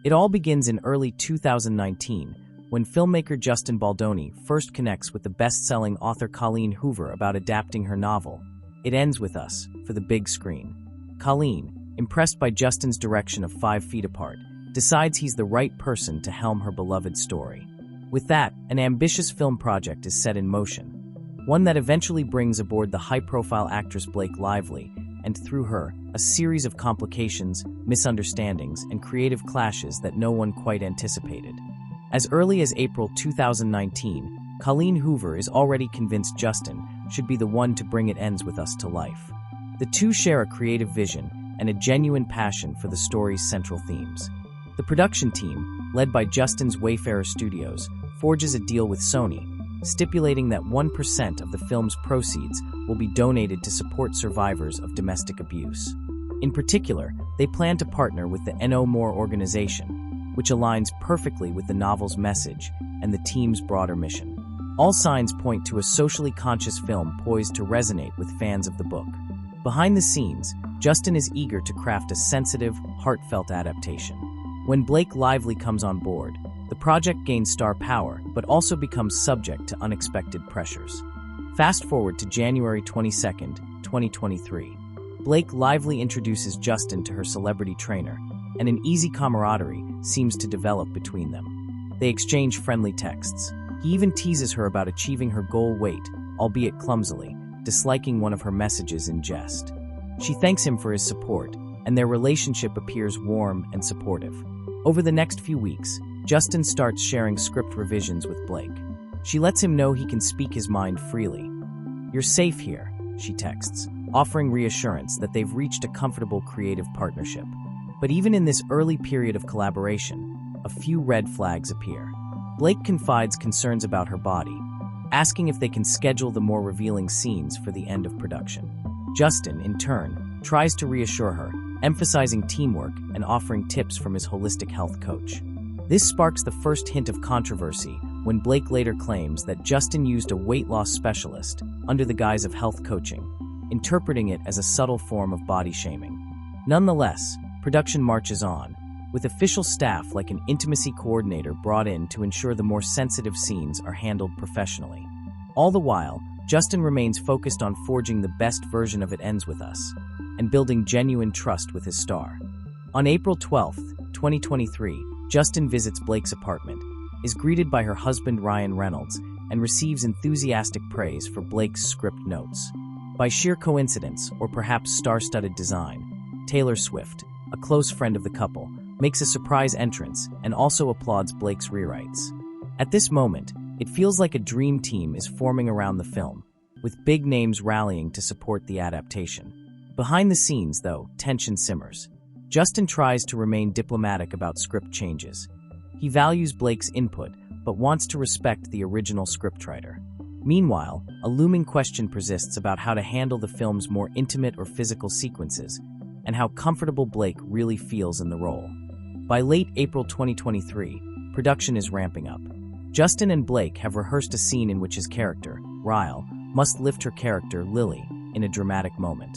It all begins in early 2019, when filmmaker Justin Baldoni first connects with the best-selling author Colleen Hoover about adapting her novel, It Ends With Us, for the big screen. Colleen, impressed by Justin's direction of 5 Feet Apart, decides he's the right person to helm her beloved story. With that, an ambitious film project is set in motion, one that eventually brings aboard the high-profile actress Blake Lively, and through her, a series of complications, misunderstandings, and creative clashes that no one quite anticipated. As early as April 2019, Colleen Hoover is already convinced Justin should be the one to bring It Ends With Us to life. The two share a creative vision and a genuine passion for the story's central themes. The production team, led by Justin's Wayfarer Studios, forges a deal with Sony, stipulating that 1% of the film's proceeds will be donated to support survivors of domestic abuse. In particular, they plan to partner with the No More organization, which aligns perfectly with the novel's message and the team's broader mission. All signs point to a socially conscious film poised to resonate with fans of the book. Behind the scenes, Justin is eager to craft a sensitive, heartfelt adaptation. When Blake Lively comes on board, the project gains star power but also becomes subject to unexpected pressures. Fast forward to January 22, 2023. Blake Lively introduces Justin to her celebrity trainer, and an easy camaraderie seems to develop between them. They exchange friendly texts. He even teases her about achieving her goal weight, albeit clumsily, disliking one of her messages in jest. She thanks him for his support, and their relationship appears warm and supportive. Over the next few weeks, Justin starts sharing script revisions with Blake. She lets him know he can speak his mind freely. "You're safe here," she texts, offering reassurance that they've reached a comfortable creative partnership. But even in this early period of collaboration, a few red flags appear. Blake confides concerns about her body, asking if they can schedule the more revealing scenes for the end of production. Justin, in turn, tries to reassure her, emphasizing teamwork and offering tips from his holistic health coach. This sparks the first hint of controversy when Blake later claims that Justin used a weight loss specialist under the guise of health coaching, interpreting it as a subtle form of body shaming. Nonetheless, production marches on, with official staff like an intimacy coordinator brought in to ensure the more sensitive scenes are handled professionally. All the while, Justin remains focused on forging the best version of It Ends With Us and building genuine trust with his star. On April 12, 2023, Justin visits Blake's apartment, is greeted by her husband Ryan Reynolds, and receives enthusiastic praise for Blake's script notes. By sheer coincidence, or perhaps star-studded design, Taylor Swift, a close friend of the couple, makes a surprise entrance and also applauds Blake's rewrites. At this moment, it feels like a dream team is forming around the film, with big names rallying to support the adaptation. Behind the scenes, though, tension simmers. Justin tries to remain diplomatic about script changes. He values Blake's input, but wants to respect the original scriptwriter. Meanwhile, a looming question persists about how to handle the film's more intimate or physical sequences, and how comfortable Blake really feels in the role. By late April 2023, production is ramping up. Justin and Blake have rehearsed a scene in which his character, Ryle, must lift her character, Lily, in a dramatic moment.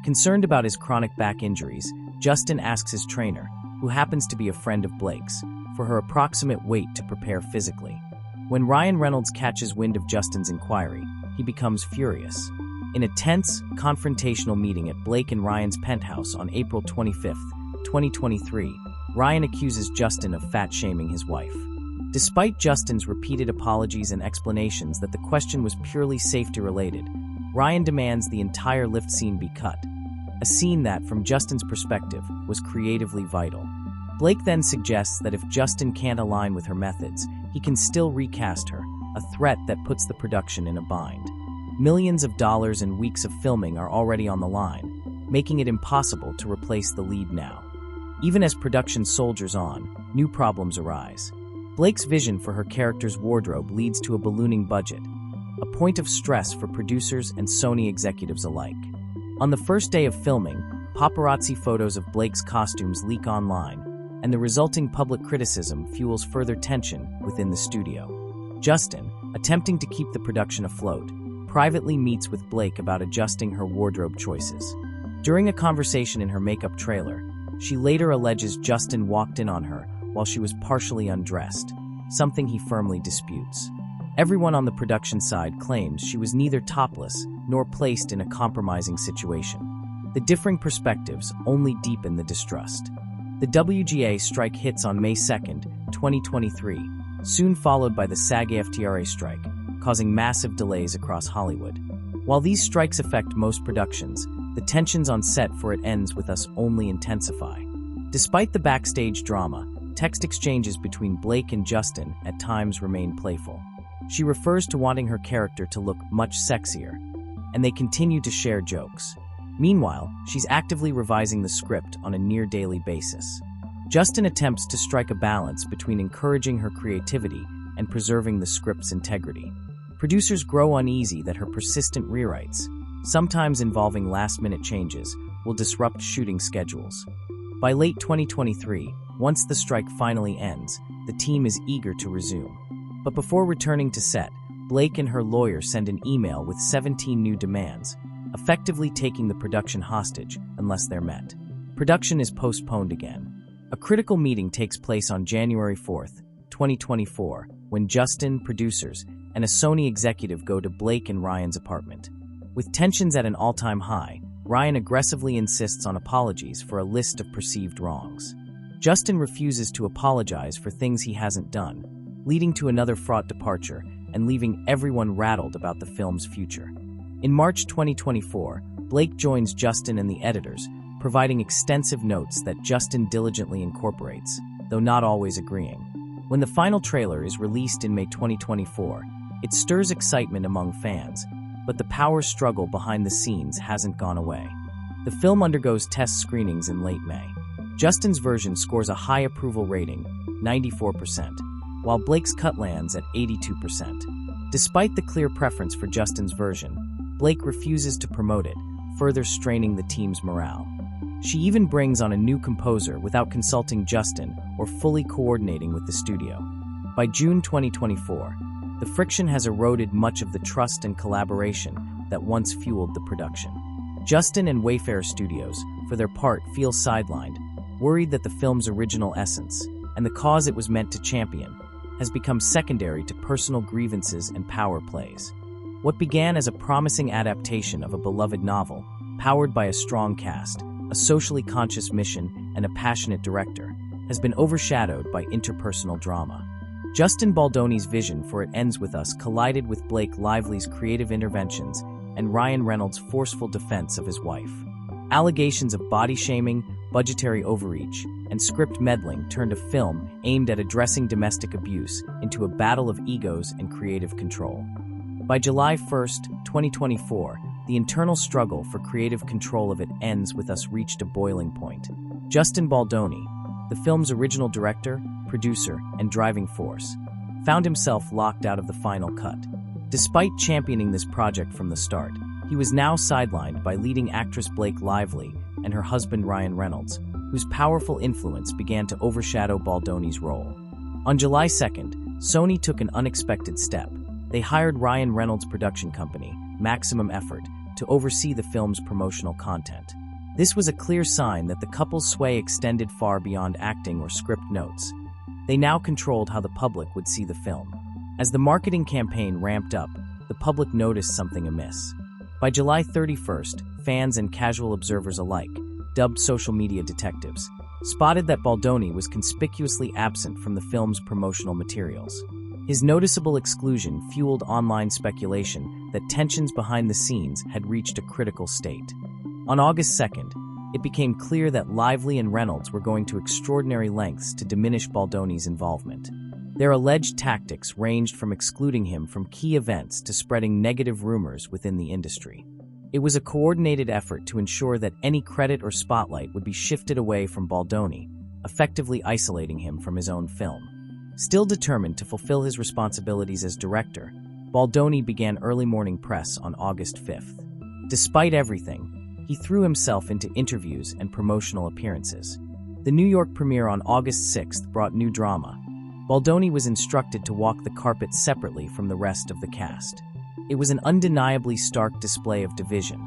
Concerned about his chronic back injuries, Justin asks his trainer, who happens to be a friend of Blake's, for her approximate weight to prepare physically. When Ryan Reynolds catches wind of Justin's inquiry, he becomes furious. In a tense, confrontational meeting at Blake and Ryan's penthouse on April 25, 2023, Ryan accuses Justin of fat-shaming his wife. Despite Justin's repeated apologies and explanations that the question was purely safety-related, Ryan demands the entire lift scene be cut, a scene that, from Justin's perspective, was creatively vital. Blake then suggests that if Justin can't align with her methods, he can still recast her, a threat that puts the production in a bind. Millions of dollars and weeks of filming are already on the line, making it impossible to replace the lead now. Even as production soldiers on, new problems arise. Blake's vision for her character's wardrobe leads to a ballooning budget, a point of stress for producers and Sony executives alike. On the first day of filming, paparazzi photos of Blake's costumes leak online, and the resulting public criticism fuels further tension within the studio. Justin, attempting to keep the production afloat, privately meets with Blake about adjusting her wardrobe choices. During a conversation in her makeup trailer, she later alleges Justin walked in on her while she was partially undressed, something he firmly disputes. Everyone on the production side claims she was neither topless nor placed in a compromising situation. The differing perspectives only deepen the distrust. The WGA strike hits on May 2nd, 2023, soon followed by the SAG-AFTRA strike, causing massive delays across Hollywood. While these strikes affect most productions, the tensions on set for It Ends With Us only intensify. Despite the backstage drama, text exchanges between Blake and Justin at times remain playful. She refers to wanting her character to look much sexier, and they continue to share jokes. Meanwhile, she's actively revising the script on a near-daily basis. Justin attempts to strike a balance between encouraging her creativity and preserving the script's integrity. Producers grow uneasy that her persistent rewrites, sometimes involving last-minute changes, will disrupt shooting schedules. By late 2023, once the strike finally ends, the team is eager to resume. But before returning to set, Blake and her lawyer send an email with 17 new demands, effectively taking the production hostage unless they're met. Production is postponed again. A critical meeting takes place on January 4th, 2024, when Justin, producers, and a Sony executive go to Blake and Ryan's apartment. With tensions at an all-time high, Ryan aggressively insists on apologies for a list of perceived wrongs. Justin refuses to apologize for things he hasn't done, leading to another fraught departure and leaving everyone rattled about the film's future. In March 2024, Blake joins Justin and the editors, providing extensive notes that Justin diligently incorporates, though not always agreeing. When the final trailer is released in May 2024, it stirs excitement among fans, but the power struggle behind the scenes hasn't gone away. The film undergoes test screenings in late May. Justin's version scores a high approval rating, 94%, while Blake's cut lands at 82%. Despite the clear preference for Justin's version, Blake refuses to promote it, further straining the team's morale. She even brings on a new composer without consulting Justin or fully coordinating with the studio. By June 2024, the friction has eroded much of the trust and collaboration that once fueled the production. Justin and Wayfarer Studios, for their part, feel sidelined, worried that the film's original essence, and the cause it was meant to champion, has become secondary to personal grievances and power plays. What began as a promising adaptation of a beloved novel, powered by a strong cast, a socially conscious mission, and a passionate director, has been overshadowed by interpersonal drama. Justin Baldoni's vision for It Ends With Us collided with Blake Lively's creative interventions and Ryan Reynolds' forceful defense of his wife. Allegations of body shaming, budgetary overreach, and script meddling turned a film aimed at addressing domestic abuse into a battle of egos and creative control. By July 1st, 2024, the internal struggle for creative control of It Ends With Us reached a boiling point. Justin Baldoni, the film's original director, producer, and driving force, found himself locked out of the final cut. Despite championing this project from the start, he was now sidelined by leading actress Blake Lively and her husband Ryan Reynolds, whose powerful influence began to overshadow Baldoni's role. On July 2nd, Sony took an unexpected step. They hired Ryan Reynolds' production company, Maximum Effort, to oversee the film's promotional content. This was a clear sign that the couple's sway extended far beyond acting or script notes. They now controlled how the public would see the film. As the marketing campaign ramped up, the public noticed something amiss. By July 31st, fans and casual observers alike, dubbed social media detectives, spotted that Baldoni was conspicuously absent from the film's promotional materials. His noticeable exclusion fueled online speculation that tensions behind the scenes had reached a critical state. On August 2nd, it became clear that Lively and Reynolds were going to extraordinary lengths to diminish Baldoni's involvement. Their alleged tactics ranged from excluding him from key events to spreading negative rumors within the industry. It was a coordinated effort to ensure that any credit or spotlight would be shifted away from Baldoni, effectively isolating him from his own film. Still determined to fulfill his responsibilities as director, Baldoni began early morning press on August 5th. Despite everything, he threw himself into interviews and promotional appearances. The New York premiere on August 6th brought new drama. Baldoni was instructed to walk the carpet separately from the rest of the cast. It was an undeniably stark display of division,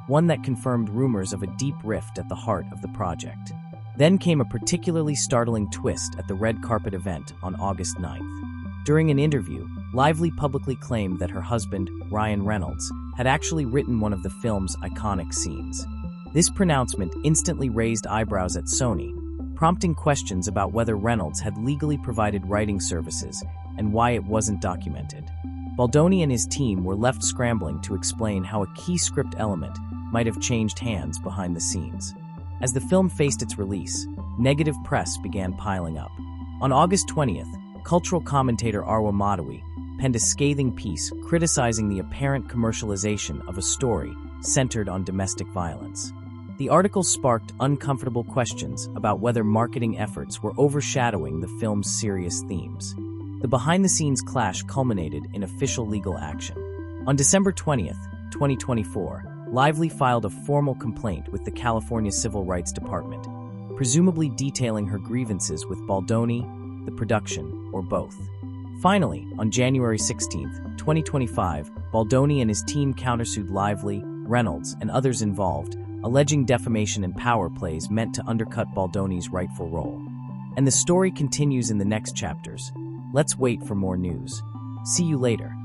one that confirmed rumors of a deep rift at the heart of the project. Then came a particularly startling twist at the red carpet event on August 9th. During an interview, Lively publicly claimed that her husband, Ryan Reynolds, had actually written one of the film's iconic scenes. This pronouncement instantly raised eyebrows at Sony, prompting questions about whether Reynolds had legally provided writing services and why it wasn't documented. Baldoni and his team were left scrambling to explain how a key script element might have changed hands behind the scenes. As the film faced its release, negative press began piling up. On August 20th, cultural commentator Arwa Madawi penned a scathing piece criticizing the apparent commercialization of a story centered on domestic violence. The article sparked uncomfortable questions about whether marketing efforts were overshadowing the film's serious themes. The behind-the-scenes clash culminated in official legal action. On December 20th, 2024, Lively filed a formal complaint with the California Civil Rights Department, presumably detailing her grievances with Baldoni, the production, or both. Finally, on January 16, 2025, Baldoni and his team countersued Lively, Reynolds, and others involved, alleging defamation and power plays meant to undercut Baldoni's rightful role. And the story continues in the next chapters. Let's wait for more news. See you later.